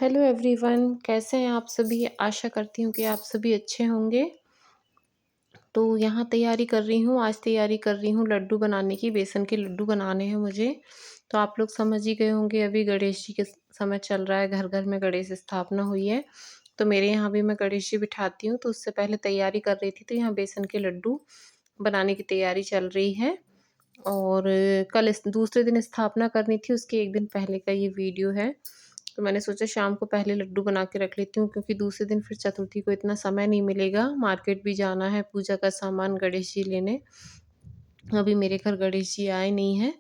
Hello everyone, कैसे हैं आप सभी? आशा करती हूँ कि आप सभी अच्छे होंगे। तो यहाँ तैयारी कर रही हूँ, आज तैयारी कर रही हूँ लड्डू बनाने की, बेसन के लड्डू बनाने हैं मुझे। तो आप लोग समझ ही गए होंगे, अभी गणेश जी के समय चल रहा है, घर-घर में गणेश स्थापना हुई है। तो मेरे यहाँ भी मैं गणेश जी बिठाती हूँ, तो उससे पहले तैयारी कर रही थी, तो यहाँ बेसन के लड्डू बनाने की तैयारी चल रही है। और कल इस दूसरे दिन स्थापना करनी थी, उसके 1 दिन पहले का ये वीडियो है। तो मैंने सोचा शाम को पहले लड्डू बना के रख लेती हूँ, क्योंकि दूसरे दिन फिर चतुर्थी को इतना समय नहीं मिलेगा, मार्केट भी जाना है, पूजा का सामान गणेश जी लेने। अभी मेरे घर गणेश जी आए नहीं हैं,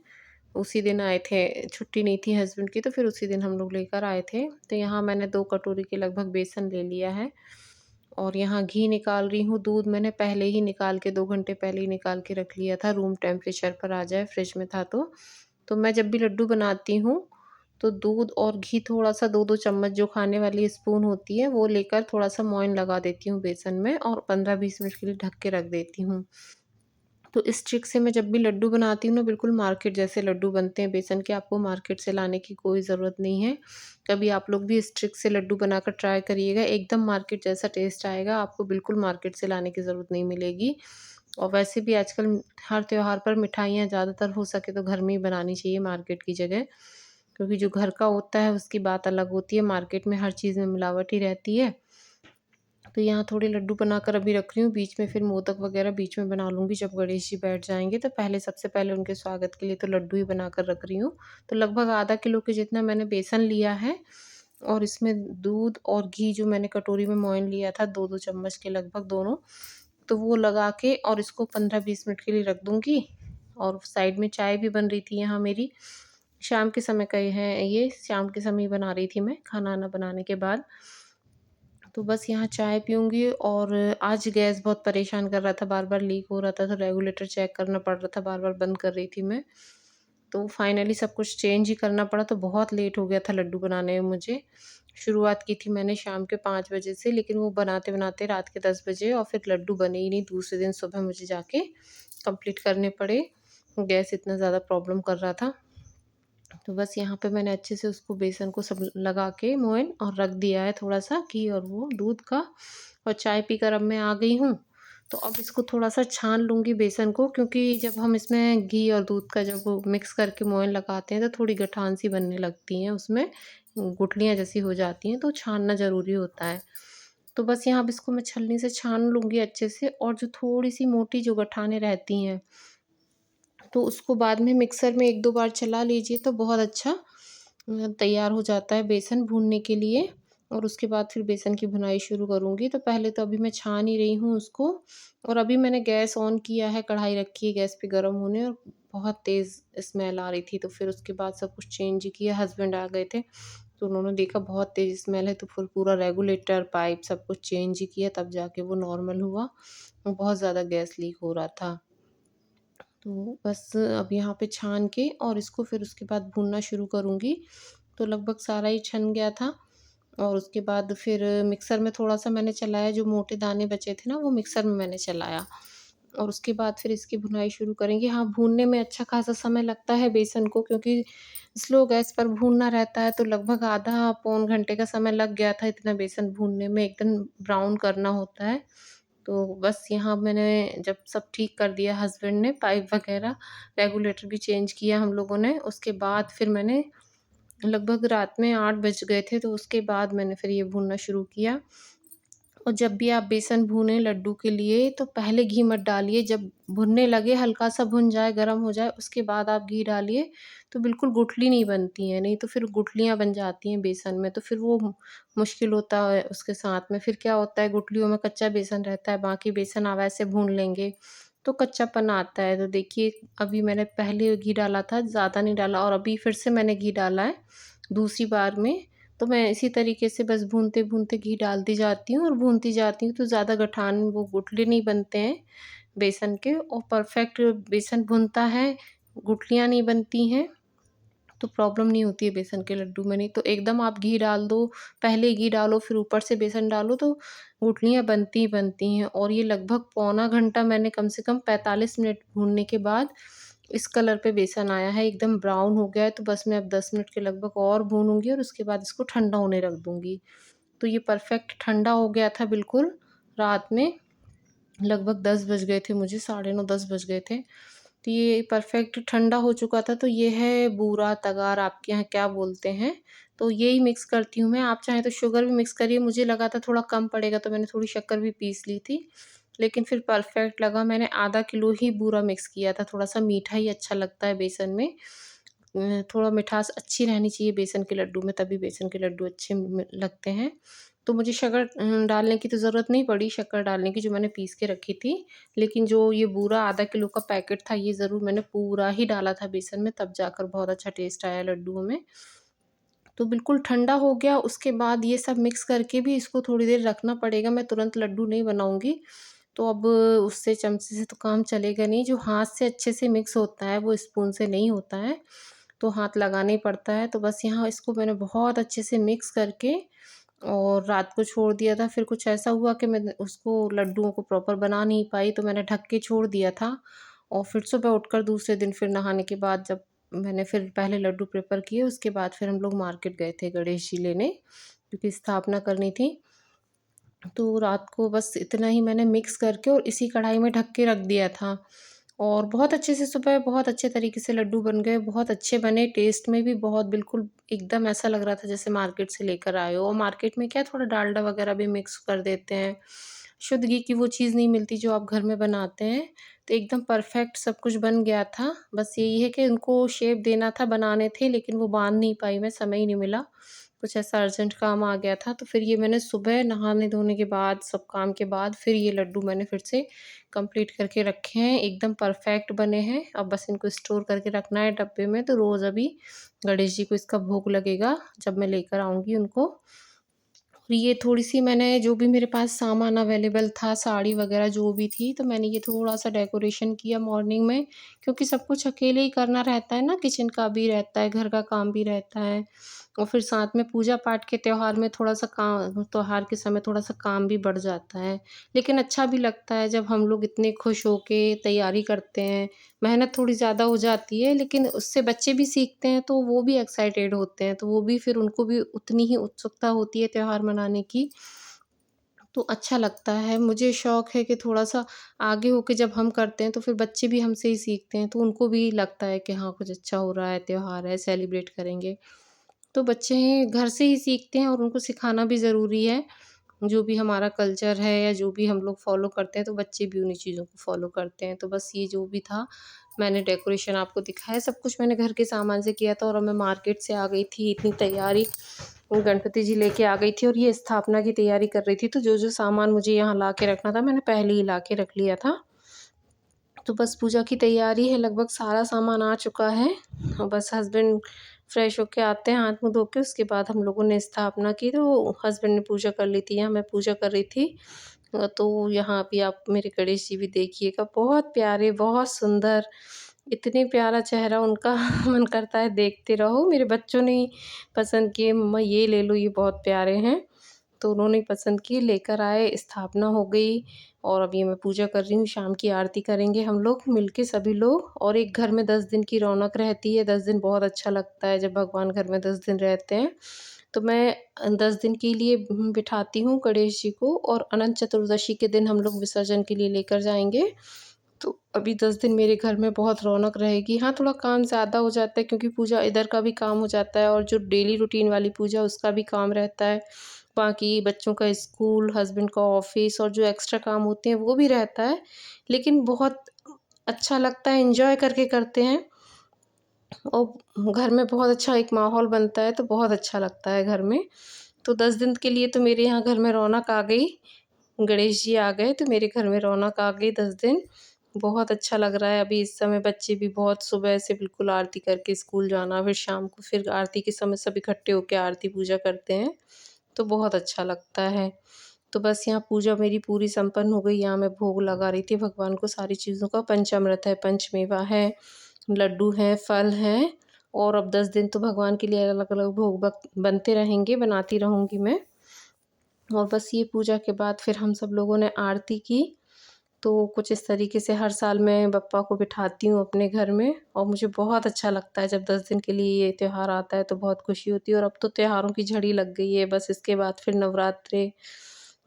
उसी दिन आए थे, छुट्टी नहीं थी हस्बैंड की, तो फिर उसी दिन हम लोग लेकर आए थे। तो यहाँ मैंने 2 कटोरी के लगभग बेसन ले लिया है और यहाँ घी निकाल रही हूँ। दूध मैंने पहले ही निकाल के 2 घंटे पहले ही निकाल के रख लिया था, रूम टेम्परेचर पर आ जाए, फ्रिज में था तो। तो मैं जब भी लड्डू बनाती हूँ, तो दूध और घी थोड़ा-सा 2-2 चम्मच जो खाने वाली स्पून होती है, वो लेकर थोड़ा-सा मोइन लगा देती हूँ बेसन में और 15-20 मिनट के लिए ढक के रख देती हूँ। तो इस ट्रिक से मैं जब भी लड्डू बनाती हूँ ना, बिल्कुल मार्केट जैसे लड्डू बनते हैं बेसन के, आपको मार्केट से लाने की कोई ज़रूरत नहीं है। कभी आप लोग भी इस ट्रिक से लड्डू बनाकर ट्राई करिएगा, एकदम मार्केट जैसा टेस्ट आएगा, आपको बिल्कुल मार्केट से लाने की ज़रूरत नहीं मिलेगी। और वैसे भी आजकल हर त्योहार पर मिठाइयाँ ज़्यादातर हो सके तो घर में ही बनानी चाहिए मार्केट की जगह, क्योंकि जो घर का होता है उसकी बात अलग होती है, मार्केट में हर चीज़ में मिलावट ही रहती है। तो यहाँ थोड़े लड्डू बनाकर अभी रख रही हूँ, बीच में फिर मोदक वगैरह बीच में बना लूँगी जब गणेश जी बैठ जाएँगे, तो पहले सबसे पहले उनके स्वागत के लिए तो लड्डू ही बनाकर रख रही हूँ। तो लगभग आधा किलो के जितना मैंने बेसन लिया है और इसमें दूध और घी जो मैंने कटोरी में मोइन लिया था 2-2 चम्मच के लगभग दोनों, तो वो लगा के और इसको 15-20 मिनट के लिए रख दूँगी। और साइड में चाय भी बन रही थी यहाँ मेरी, शाम के समय का ये शाम के समय ही बना रही थी मैं, खाना-वाना बनाने के बाद। तो बस यहाँ चाय पीऊँगी और आज गैस बहुत परेशान कर रहा था, बार-बार लीक हो रहा था, तो रेगुलेटर चेक करना पड़ रहा था, बार-बार बंद कर रही थी मैं। तो फाइनली सब कुछ चेंज ही करना पड़ा, तो बहुत लेट हो गया था लड्डू बनाने में मुझे। शुरुआत की थी मैंने शाम के 5 बजे से, लेकिन वो बनाते-बनाते रात के 10 बजे और फिर लड्डू बने ही नहीं, दूसरे दिन सुबह मुझे जाके कंप्लीट करने पड़े। गैस इतना ज़्यादा प्रॉब्लम कर रहा था। तो बस यहाँ पे मैंने अच्छे से उसको बेसन को सब लगा के मोइन और रख दिया है थोड़ा-सा घी और वो दूध का, और चाय पीकर अब मैं आ गई हूँ। तो अब इसको थोड़ा-सा छान लूँगी बेसन को, क्योंकि जब हम इसमें घी और दूध का जब वो मिक्स करके मोइन लगाते हैं तो थोड़ी गठान सी बनने लगती हैं उसमें, गुठलियाँ जैसी हो जाती हैं, तो छानना ज़रूरी होता है। तो बस यहाँ अब इसको मैं छलनी से छान लूँगी अच्छे से, और जो थोड़ी-सी मोटी जो गठानें रहती हैं, तो उसको बाद में मिक्सर में 1-2 बार चला लीजिए तो बहुत अच्छा तैयार हो जाता है बेसन भूनने के लिए। और उसके बाद फिर बेसन की भुनाई शुरू करूँगी। तो पहले तो अभी मैं छान ही रही हूँ उसको, और अभी मैंने गैस ऑन किया है, कढ़ाई रखी है गैस पे गरम होने, और बहुत तेज़ स्मेल आ रही थी। तो फिर उसके बाद सब कुछ चेंज किया, हस्बैंड आ गए थे, तो उन्होंने देखा बहुत तेज़ स्मेल है, तो फिर पूरा रेगुलेटर, पाइप सब कुछ चेंज ही किया, तब जाके वो नॉर्मल हुआ। बहुत ज़्यादा गैस लीक हो रहा था। तो बस अब यहाँ पे छान के और इसको फिर उसके बाद भूनना शुरू करूँगी। तो लगभग सारा ही छन गया था, और उसके बाद फिर मिक्सर में थोड़ा-सा मैंने चलाया, जो मोटे दाने बचे थे ना वो मिक्सर में मैंने चलाया, और उसके बाद फिर इसकी भुनाई शुरू करेंगे। हाँ, भूनने में अच्छा खासा समय लगता है बेसन को, क्योंकि स्लो गैस पर भूनना रहता है, तो लगभग आधा पौन घंटे का समय लग गया था इतना बेसन भूनने में, एकदम ब्राउन करना होता है। तो बस यहाँ मैंने जब सब ठीक कर दिया, हस्बैंड ने पाइप वगैरह, रेगुलेटर भी चेंज किया हम लोगों ने, उसके बाद फिर मैंने लगभग रात में 8 बज गए थे, तो उसके बाद मैंने फिर ये भूनना शुरू किया। और जब भी आप बेसन भूनें लड्डू के लिए, तो पहले घी मत डालिए, जब भुनने लगे, हल्का-सा भुन जाए, गरम हो जाए, उसके बाद आप घी डालिए, तो बिल्कुल गुठली नहीं बनती हैं, नहीं तो फिर गुठलियाँ बन जाती हैं बेसन में, तो फिर वो मुश्किल होता है उसके साथ में। फिर क्या होता है, गुठलियों में कच्चा बेसन रहता है, बाकी बेसन आप ऐसे भून लेंगे, तो कच्चापन आता है। तो देखिए, अभी मैंने पहले घी डाला था, ज़्यादा नहीं डाला, और अभी फिर से मैंने घी डाला है दूसरी बार में। तो मैं इसी तरीके से बस भूनते-भूनते घी डालती जाती हूँ और भूनती जाती हूँ, तो ज़्यादा गठान वो गुठली नहीं बनते हैं बेसन के, और परफ़ेक्ट बेसन भुनता है, गुठलियाँ नहीं बनती हैं, तो प्रॉब्लम नहीं होती है बेसन के लड्डू में। नहीं तो एकदम आप घी डाल दो, पहले घी डालो फिर ऊपर से बेसन डालो, तो गुठलियाँ बनती ही बनती हैं। और ये लगभग पौना घंटा मैंने कम से कम 45 मिनट भूनने के बाद इस कलर पे बेसन आया है, एकदम ब्राउन हो गया है। तो बस मैं अब 10 मिनट के लगभग और भूनूँगी और उसके बाद इसको ठंडा होने रख दूँगी। तो ये परफ़ेक्ट ठंडा हो गया था बिल्कुल रात में, लगभग 10 बज गए थे मुझे, साढ़े 9 10 बज गए थे। तो ये परफ़ेक्ट ठंडा हो चुका था, तो ये है बूरा, तगार आपके यहाँ क्या बोलते हैं, तो यही मिक्स करती हूँ मैं। आप चाहें तो शुगर भी मिक्स करिए, मुझे लगा था थोड़ा कम पड़ेगा तो मैंने थोड़ी शक्कर भी पीस ली थी। लेकिन फिर परफ़ेक्ट लगा, मैंने आधा किलो ही बूरा मिक्स किया था, थोड़ा-सा मीठा ही अच्छा लगता है बेसन में। थोड़ा मिठास अच्छी रहनी चाहिए बेसन के लड्डू में, तभी बेसन के लड्डू अच्छे लगते हैं। तो मुझे शक्कर डालने की तो ज़रूरत नहीं पड़ी, शक्कर डालने की, जो मैंने पीस के रखी थी। लेकिन जो ये बूरा आधा किलो का पैकेट था, ये ज़रूर मैंने पूरा ही डाला था बेसन में, तब जाकर बहुत अच्छा टेस्ट आया लड्डुओं में। तो बिल्कुल ठंडा हो गया, उसके बाद ये सब मिक्स करके भी इसको थोड़ी देर रखना पड़ेगा, मैं तुरंत लड्डू नहीं बनाऊँगी। तो अब उससे चमचे से तो काम चलेगा नहीं, जो हाथ से अच्छे से मिक्स होता है वो स्पून से नहीं होता है, तो हाथ लगाना ही पड़ता है। तो बस यहाँ इसको मैंने बहुत अच्छे से मिक्स करके और रात को छोड़ दिया था। फिर कुछ ऐसा हुआ कि मैं उसको लड्डुओं को प्रॉपर बना नहीं पाई, तो मैंने ढक के छोड़ दिया था। और फिर सुबह उठकर दूसरे दिन फिर नहाने के बाद जब मैंने फिर पहले लड्डू प्रिपेयर किए, उसके बाद फिर हम लोग मार्केट गए थे गणेश जी लेने, क्योंकि स्थापना करनी थी। तो रात को बस इतना ही मैंने मिक्स करके और इसी कढ़ाई में ढक के रख दिया था। और बहुत अच्छे से सुबह बहुत अच्छे तरीके से लड्डू बन गए, बहुत अच्छे बने, टेस्ट में भी बहुत बिल्कुल एकदम ऐसा लग रहा था जैसे मार्केट से लेकर आए हो। और मार्केट में क्या थोड़ा डालडा वगैरह भी मिक्स कर देते हैं, शुद्ध घी की वो चीज़ नहीं मिलती जो आप घर में बनाते हैं। तो एकदम परफेक्ट सब कुछ बन गया था। बस यही है कि उनको शेप देना था, बनाने थे, लेकिन वो बाँध नहीं पाई मैं, समय ही नहीं मिला। कुछ ऐसा अर्जेंट काम आ गया था, तो फिर ये मैंने सुबह नहाने-धोने के बाद, सब काम के बाद फिर ये लड्डू मैंने फिर से कंप्लीट करके रखे हैं, एकदम परफ़ेक्ट बने हैं। अब बस इनको स्टोर करके रखना है डब्बे में, तो रोज़ अभी गणेश जी को इसका भोग लगेगा, जब मैं लेकर आऊँगी उनको। और ये थोड़ी-सी मैंने जो भी मेरे पास सामान अवेलेबल था, साड़ी वग़ैरह जो भी थी, तो मैंने ये थोड़ा-सा डेकोरेशन किया मॉर्निंग में, क्योंकि सब कुछ अकेले ही करना रहता है ना, किचन का भी रहता है, घर का काम भी रहता है। और फिर साथ में पूजा-पाठ के त्योहार में थोड़ा-सा त्योहार के समय थोड़ा-सा काम भी बढ़ जाता है। लेकिन अच्छा भी लगता है जब हम लोग इतने खुश होके तैयारी करते हैं। मेहनत थोड़ी ज़्यादा हो जाती है, लेकिन उससे बच्चे भी सीखते हैं, तो वो भी एक्साइटेड होते हैं, तो वो भी फिर उनको भी उतनी ही उत्सुकता होती है त्योहार मनाने की, तो अच्छा लगता है। मुझे शौक है कि थोड़ा-सा आगे होके जब हम करते हैं, तो फिर बच्चे भी हमसे ही सीखते हैं, तो उनको भी लगता है कि हाँ, कुछ अच्छा हो रहा है, त्योहार है, सेलिब्रेट करेंगे। तो बच्चे घर से ही सीखते हैं और उनको सिखाना भी ज़रूरी है। जो भी हमारा कल्चर है या जो भी हम लोग फ़ॉलो करते हैं, तो बच्चे भी उन्हीं चीज़ों को फ़ॉलो करते हैं। तो बस ये जो भी था, मैंने डेकोरेशन आपको दिखाया, सब कुछ मैंने घर के सामान से किया था। और अब मैं मार्केट से आ गई थी, इतनी तैयारी गणपति जी लेके आ गई थी और ये स्थापना की तैयारी कर रही थी। तो जो-जो सामान मुझे यहाँ ला के रखना था, मैंने पहले ही ला के रख लिया था। तो बस पूजा की तैयारी है, लगभग सारा सामान आ चुका है और बस हस्बैंड फ्रेश होके आते हैं हाथ मुँह धो के, उसके बाद हम लोगों ने स्थापना की। तो हस्बैंड ने पूजा कर ली थी, यहाँ मैं पूजा कर रही थी। तो यहाँ अभी आप मेरे गणेश जी भी देखिएगा, बहुत प्यारे, बहुत सुंदर, इतने प्यारा चेहरा उनका मन करता है देखते रहो। मेरे बच्चों ने ही पसंद किए, मम्मा ये ले लो, ये बहुत प्यारे हैं। तो उन्होंने पसंद की, लेकर आए, स्थापना हो गई और अभी मैं पूजा कर रही हूँ। शाम की आरती करेंगे हम लोग मिलके सभी लोग। और एक घर में 10 दिन की रौनक रहती है, 10 दिन बहुत अच्छा लगता है जब भगवान घर में 10 दिन रहते हैं। तो मैं 10 दिन के लिए बिठाती हूँ गणेश जी को और अनंत चतुर्दशी के दिन हम लोग विसर्जन के लिए लेकर जाएँगे। तो अभी 10 दिन मेरे घर में बहुत रौनक रहेगी। हाँ, थोड़ा काम ज़्यादा हो जाता है क्योंकि पूजा इधर का भी काम हो जाता है और जो डेली रूटीन वाली पूजा उसका भी काम रहता है। बाकी बच्चों का स्कूल, हस्बैंड का ऑफ़िस और जो एक्स्ट्रा काम होते हैं वो भी रहता है। लेकिन बहुत अच्छा लगता है, एन्जॉय करके करते हैं और घर में बहुत अच्छा एक माहौल बनता है, तो बहुत अच्छा लगता है घर में। तो 10 दिन के लिए तो मेरे यहाँ घर में रौनक आ गई। गणेश जी आ गए तो मेरे घर में रौनक आ गई 10 दिन। बहुत अच्छा लग रहा है, अभी इस समय बच्चे भी बहुत सुबह से बिल्कुल आरती करके स्कूल जाना, फिर शाम को फिर आरती के समय सब इकट्ठे होके आरती पूजा करते हैं, तो बहुत अच्छा लगता है। तो बस यहाँ पूजा मेरी पूरी संपन्न हो गई, यहाँ मैं भोग लगा रही थी भगवान को सारी चीज़ों का। पंचामृत है, पंचमेवा है, लड्डू हैं, फल हैं और अब 10 दिन तो भगवान के लिए अलग-अलग भोग बनते रहेंगे, बनाती रहूँगी मैं। और बस ये पूजा के बाद फिर हम सब लोगों ने आरती की तो कुछ इस तरीके से हर साल मैं बप्पा को बिठाती हूँ अपने घर में और मुझे बहुत अच्छा लगता है जब 10 दिन के लिए ये त्योहार आता है तो बहुत खुशी होती है। और अब तो त्योहारों की झड़ी लग गई है, बस इसके बाद फिर नवरात्रे,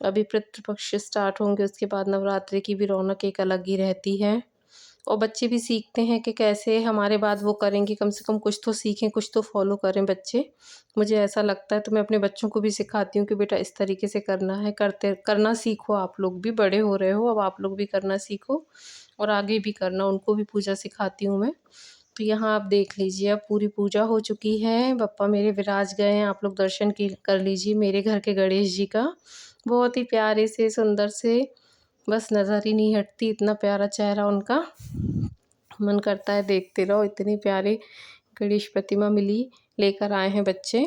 अभी पितृ पक्ष स्टार्ट होंगे, उसके बाद नवरात्रि की भी रौनक एक अलग ही रहती है। और बच्चे भी सीखते हैं कि कैसे हमारे बाद वो करेंगे, कम से कम कुछ तो सीखें, कुछ तो फ़ॉलो करें बच्चे। मुझे ऐसा लगता है तो मैं अपने बच्चों को भी सिखाती हूँ कि बेटा इस तरीके से करना है, करना सीखो, आप लोग भी बड़े हो रहे हो, अब आप लोग भी करना सीखो और आगे भी करना, उनको भी पूजा सिखाती हूँ मैं। तो यहाँ आप देख लीजिए अब पूरी पूजा हो चुकी है, बप्पा मेरे विराज गए हैं, आप लोग दर्शन की कर लीजिए मेरे घर के गणेश जी का। बहुत ही प्यारे से, सुंदर से, बस नज़र ही नहीं हटती, इतना प्यारा चेहरा उनका, मन करता है देखते रहो, इतनी प्यारी गणेश प्रतिमा मिली, लेकर आए हैं बच्चे।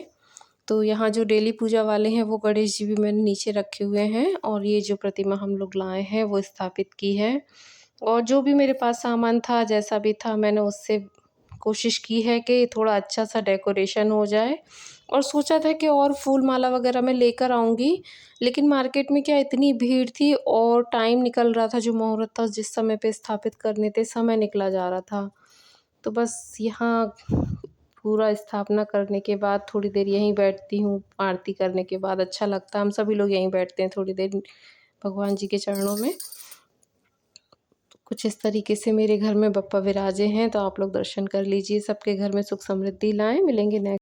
तो यहाँ जो डेली पूजा वाले हैं वो गणेश जी भी मैंने नीचे रखे हुए हैं और ये जो प्रतिमा हम लोग लाए हैं वो स्थापित की है। और जो भी मेरे पास सामान था, जैसा भी था, मैंने उससे कोशिश की है कि थोड़ा अच्छा सा डेकोरेशन हो जाए और सोचा था कि और फूल माला वगैरह मैं लेकर आऊँगी, लेकिन मार्केट में क्या इतनी भीड़ थी और टाइम निकल रहा था, जो मुहूर्त था जिस समय पे स्थापित करने थे, समय निकला जा रहा था। तो बस यहाँ पूरा स्थापना करने के बाद थोड़ी देर यहीं बैठती हूँ, आरती करने के बाद अच्छा लगता है, हम सभी लोग यहीं बैठते हैं थोड़ी देर भगवान जी के चरणों में। कुछ इस तरीके से मेरे घर में बप्पा विराजे हैं, तो आप लोग दर्शन कर लीजिए, सबके घर में सुख समृद्धि लाएँ। मिलेंगे नेक्स्ट